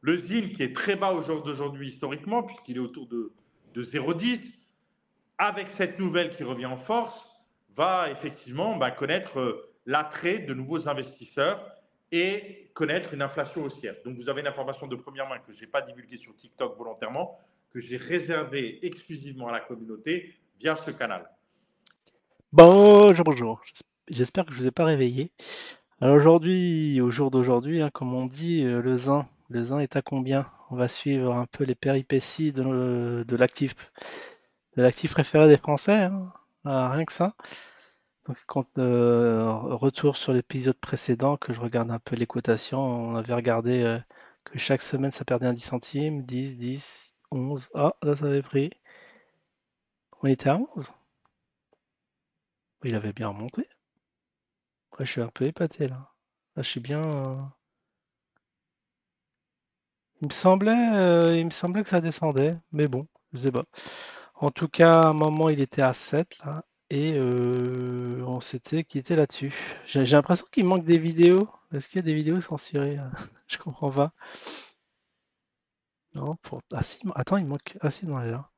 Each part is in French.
Le ZIN qui est très bas au jour d'aujourd'hui historiquement, puisqu'il est autour de 0,10, avec cette nouvelle qui revient en force, va effectivement connaître l'attrait de nouveaux investisseurs et connaître une inflation haussière. Donc vous avez une information de première main que je n'ai pas divulguée sur TikTok volontairement, que j'ai réservée exclusivement à la communauté via ce canal. Bonjour, bonjour. J'espère que je vous ai pas réveillé. Alors aujourd'hui, au jour d'aujourd'hui, hein, comme on dit, le zin est à combien? On va suivre un peu les péripéties de l'actif préféré des Français, hein. Ah, rien que ça. Donc retour sur l'épisode précédent, que je regarde un peu les cotations, on avait regardé que chaque semaine ça perdait un 10 centimes, 10, 10, 11. Ah, là ça avait pris. On était à 11. Il avait bien remonté. Ouais, je suis un peu épaté là. Là, je suis bien. Il me semblait que ça descendait, mais bon, je sais pas. En tout cas, à un moment, il était à 7 là, et on s'était quitté là-dessus. J'ai l'impression qu'il manque des vidéos. Est-ce qu'il y a des vidéos censurées? Je comprends pas. Non, ah si, attends, il manque. Ah si, non, elle est là.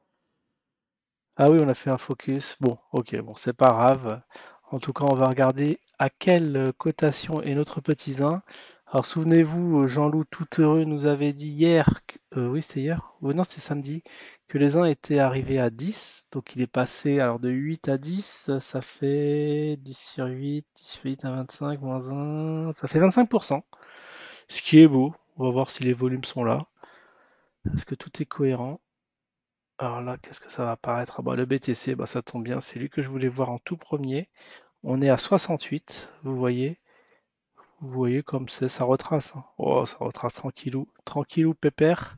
Ah oui, on a fait un focus. Bon, ok, bon, c'est pas grave. En tout cas, on va regarder à quelle cotation est notre petit zin. Alors, souvenez-vous, Jean-Loup tout heureux nous avait dit hier, oui, c'était hier, ou non, c'était samedi, que les zins étaient arrivés à 10. Donc, il est passé alors de 8 à 10, ça fait 10 sur 8, 10 sur 8 à 25, moins 1, ça fait 25%. Ce qui est beau. On va voir si les volumes sont là. Est-ce que tout est cohérent? Alors là, qu'est-ce que ça va apparaître? Ah bah, le BTC, bah, ça tombe bien, c'est lui que je voulais voir en tout premier. On est à 68, vous voyez comme c'est, ça retrace, hein. Oh, ça retrace tranquillou, tranquillou pépère.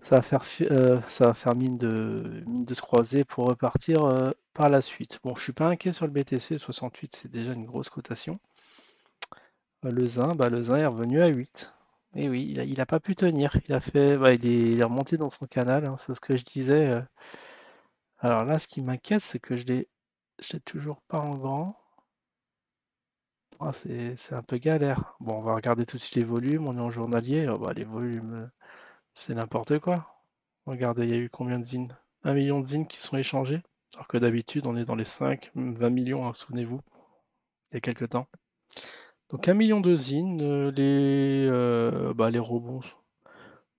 Ça va faire mine de se croiser pour repartir par la suite. Bon, je suis pas inquiet sur le BTC, 68 c'est déjà une grosse cotation. Le zin est revenu à 8. Et oui, il a pas pu tenir. Il est remonté dans son canal, hein, c'est ce que je disais. Alors là, ce qui m'inquiète, c'est que j'ai toujours pas en grand. Ah, c'est un peu galère. Bon, on va regarder tout de suite les volumes. On est en journalier. Oh, bah, les volumes, c'est n'importe quoi. Regardez, il y a eu combien de zines? 1 million de zines qui sont échangés. Alors que d'habitude, on est dans les 5, même 20 millions, hein, souvenez-vous, il y a quelques temps. Donc 1 million de zines, les rebonds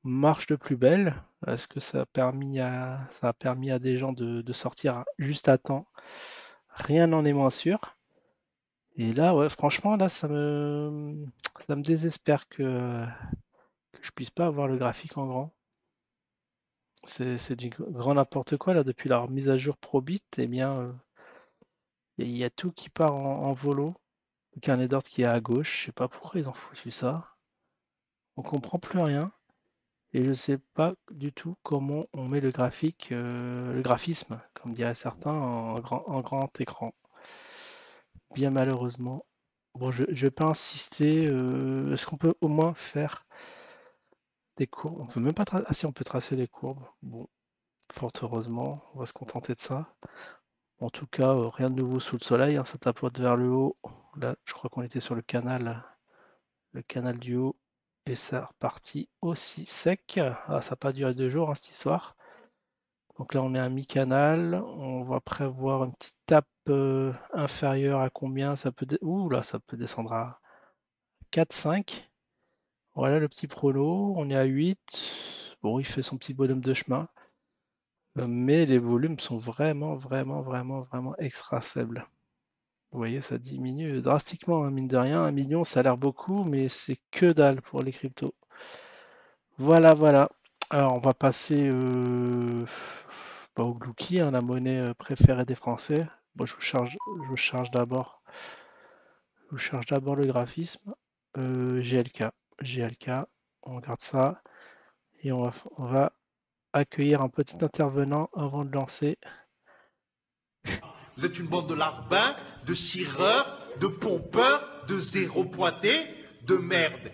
marchent de plus belle. Est-ce que ça a permis à des gens de sortir juste à temps? Rien n'en est moins sûr. Et là, ouais, franchement, là, ça me désespère que je puisse pas avoir le graphique en grand. C'est du grand n'importe quoi, là, depuis la mise à jour Probit, eh bien, il y a tout qui part en volo. Le carnet d'ordre qui est à gauche, je sais pas pourquoi ils ont foutu ça. On comprend plus rien. Et je sais pas du tout comment on met le graphique, le graphisme, comme diraient certains, en grand écran. Bien malheureusement. Bon, je vais pas insister. Est-ce qu'on peut au moins faire des courbes? On peut même pas tracer. Ah si, on peut tracer des courbes. Bon, fort heureusement, on va se contenter de ça. En tout cas, rien de nouveau sous le soleil, hein, ça tapote vers le haut. Là, je crois qu'on était sur le canal du haut, et ça repartit aussi sec. Ah, ça n'a pas duré 2 jours, hein, cette histoire. Donc là, on est à mi-canal. On va prévoir une petite tape inférieure à combien ça peut. Ouh là, ça peut descendre à 4, 5. Voilà le petit prono. On est à 8. Bon, il fait son petit bonhomme de chemin. Mais les volumes sont vraiment, vraiment, vraiment, vraiment extra faibles. Vous voyez, ça diminue drastiquement, hein, mine de rien. 1 million, ça a l'air beaucoup, mais c'est que dalle pour les cryptos. Voilà, voilà. Alors, on va passer au Glouki, hein, la monnaie préférée des Français. Bon, je vous charge d'abord le graphisme. GLK. GLK, on regarde ça. Et on va accueillir un petit intervenant avant de lancer. Vous êtes une bande de larbins, de cireurs, de pompeurs, de zéro pointé, de merde.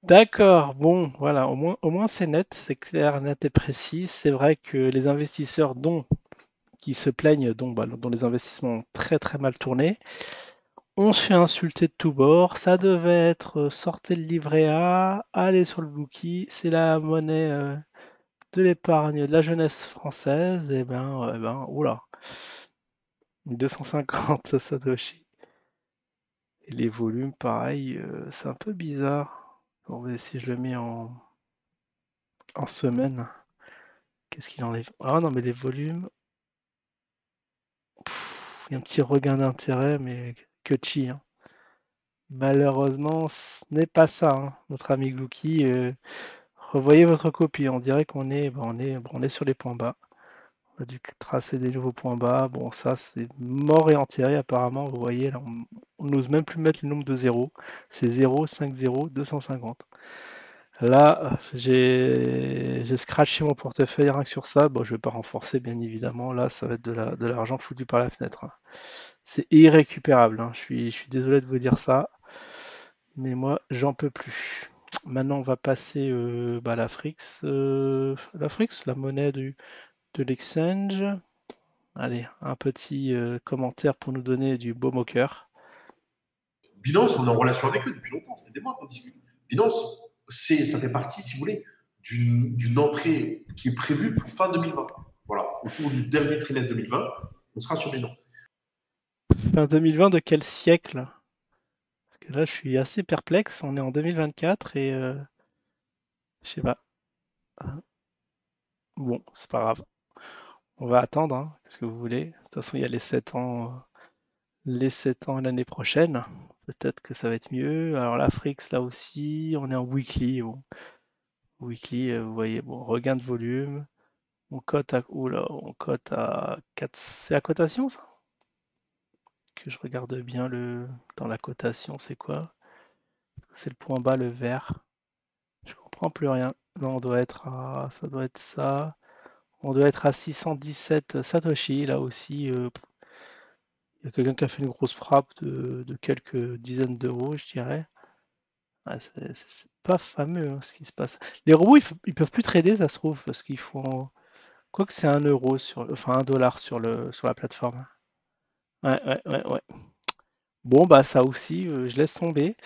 D'accord, bon, voilà, au moins c'est net, c'est clair, net et précis. C'est vrai que les investisseurs qui se plaignent, dont les investissements ont très très mal tourné, On se fait insulter de tous bords. Ça devait être sortez le livret A, allez sur le Bookie, c'est la monnaie de l'épargne de la jeunesse française. Oula, 250 Satoshi. Et les volumes, pareil, c'est un peu bizarre. Attendez, si je le mets en semaine, qu'est-ce qu'il en est? Ah non, mais les volumes, il y a un petit regain d'intérêt, mais que chi, hein. Malheureusement, ce n'est pas ça, hein. Notre ami Glouki, revoyez votre copie. On dirait qu'on est sur les points bas. On a dû tracer des nouveaux points bas. Bon, ça, c'est mort et enterré apparemment. Vous voyez, là, on n'ose même plus mettre le nombre de zéros. C'est 0, 5, 0, 250. Là, j'ai scratché mon portefeuille rien que sur ça. Bon, je vais pas renforcer, bien évidemment. Là, ça va être de l'argent foutu par la fenêtre, hein. C'est irrécupérable, hein. Je suis désolé de vous dire ça, mais moi, j'en peux plus. Maintenant, on va passer à la Frix. La Frix, la monnaie de l'exchange. Allez, un petit commentaire pour nous donner du baume au cœur. Binance, on est en relation avec eux depuis longtemps, ça fait des mois qu'on discute. Binance, ça fait partie, si vous voulez, d'une entrée qui est prévue pour fin 2020. Voilà, autour du dernier trimestre 2020, on sera sur Binance. Fin 2020 de quel siècle? Parce que là, je suis assez perplexe. On est en 2024 et je sais pas. Bon, c'est pas grave. On va attendre, hein. Qu'est-ce que vous voulez? De toute façon, il y a les 7 ans, l'année prochaine. Peut-être que ça va être mieux. Alors l'Afrix, là aussi, on est en weekly. Bon. Weekly, vous voyez, bon, regain de volume. On cote à, oula, on cote à 4. C'est la cotation, ça? Que je regarde bien dans la cotation, c'est quoi? C'est le point bas, le vert. Je comprends plus rien. Non, ça doit être ça. On doit être à 617 Satoshi, là aussi. Il y a quelqu'un qui a fait une grosse frappe de quelques dizaines d'euros, je dirais. Ah, c'est pas fameux, hein, ce qui se passe. Les robots, ils peuvent plus trader, ça se trouve, parce qu'ils font. Quoique c'est 1 euro enfin $1 sur la plateforme. Ouais, ouais, ouais, ouais. Bon, bah ça aussi, je laisse tomber.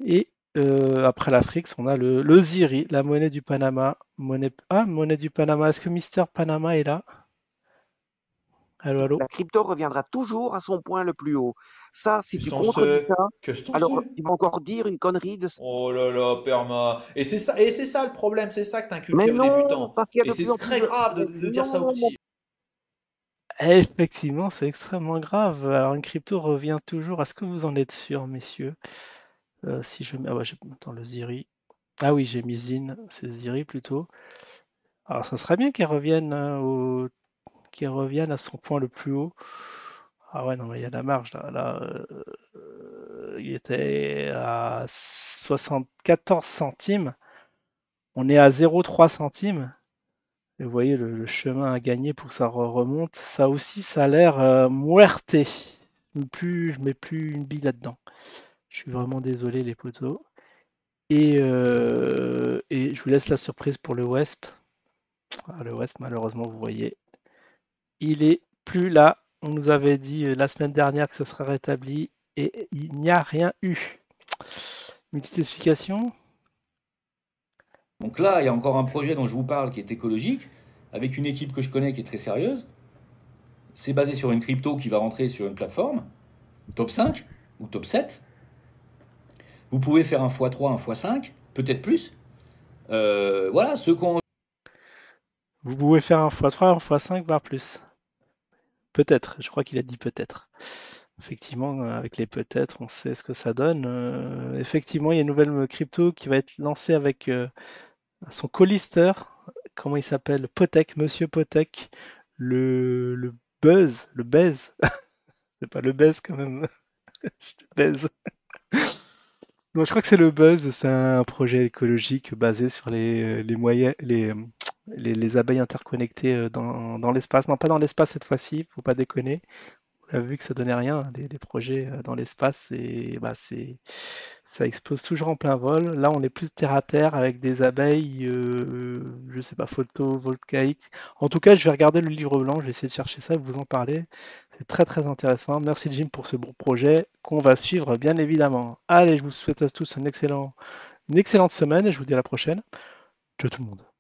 Et après l'Afrique, on a le Ziri, la monnaie du Panama. Monnaie du Panama. Est-ce que Mister Panama est là? Allô, allô? La crypto reviendra toujours à son point le plus haut. Ça, si Qu'est-ce tu t'en contredis sais? ça, Qu'est-ce t'en alors sais? tu vas encore dire une connerie de... Oh là là, Perma. Et c'est ça le problème, c'est ça que t'as Mais inculqué aux non, débutants. parce qu'il y a Et de plus c'est en plus très de... grave Mais de dire ça aux non, petits. Effectivement, c'est extrêmement grave. Alors, une crypto revient toujours. Est-ce que vous en êtes sûr, messieurs? Si je mets. Ah ouais, attends, le Ziri. Ah oui, j'ai mis Zin, c'est Ziri plutôt. Alors, ça serait bien qu'il revienne à son point le plus haut. Ah ouais, non, mais il y a de la marge là. Il était à 74 centimes. On est à 0,3 centimes. Et vous voyez le chemin à gagner pour que ça remonte. Ça aussi, ça a l'air muerte. Je mets plus une bille là-dedans. Je suis vraiment désolé, les potos. Et je vous laisse la surprise pour le WESP. Ah, le WESP, malheureusement, vous voyez, il est plus là. On nous avait dit la semaine dernière que ce serait rétabli et il n'y a rien eu. Une petite explication? Donc là, il y a encore un projet dont je vous parle qui est écologique, avec une équipe que je connais qui est très sérieuse. C'est basé sur une crypto qui va rentrer sur une plateforme, top 5 ou top 7. Vous pouvez faire un x3, un x5, peut-être plus. Voilà, ceux qui ont... Vous pouvez faire un x3, un x5, voire plus. Peut-être, je crois qu'il a dit peut-être. Effectivement, avec les peut-être, on sait ce que ça donne. Effectivement, il y a une nouvelle crypto qui va être lancée avec son co-lister. Comment il s'appelle? Potek, Monsieur Potek. Le buzz, le baise. C'est pas le baise quand même. Je baise. Non, je crois que c'est le buzz. C'est un projet écologique basé sur les moyens, les abeilles interconnectées dans l'espace. Non, pas dans l'espace cette fois-ci, faut pas déconner. On a vu que ça donnait rien, les projets dans l'espace, Ça explose toujours en plein vol. Là, on est plus terre à terre avec des abeilles, je sais pas, photovoltaïques. En tout cas, je vais regarder le livre blanc, je vais essayer de chercher ça et vous en parler. C'est très très intéressant. Merci Jim pour ce beau projet qu'on va suivre bien évidemment. Allez, je vous souhaite à tous une excellente semaine et je vous dis à la prochaine. Ciao tout le monde.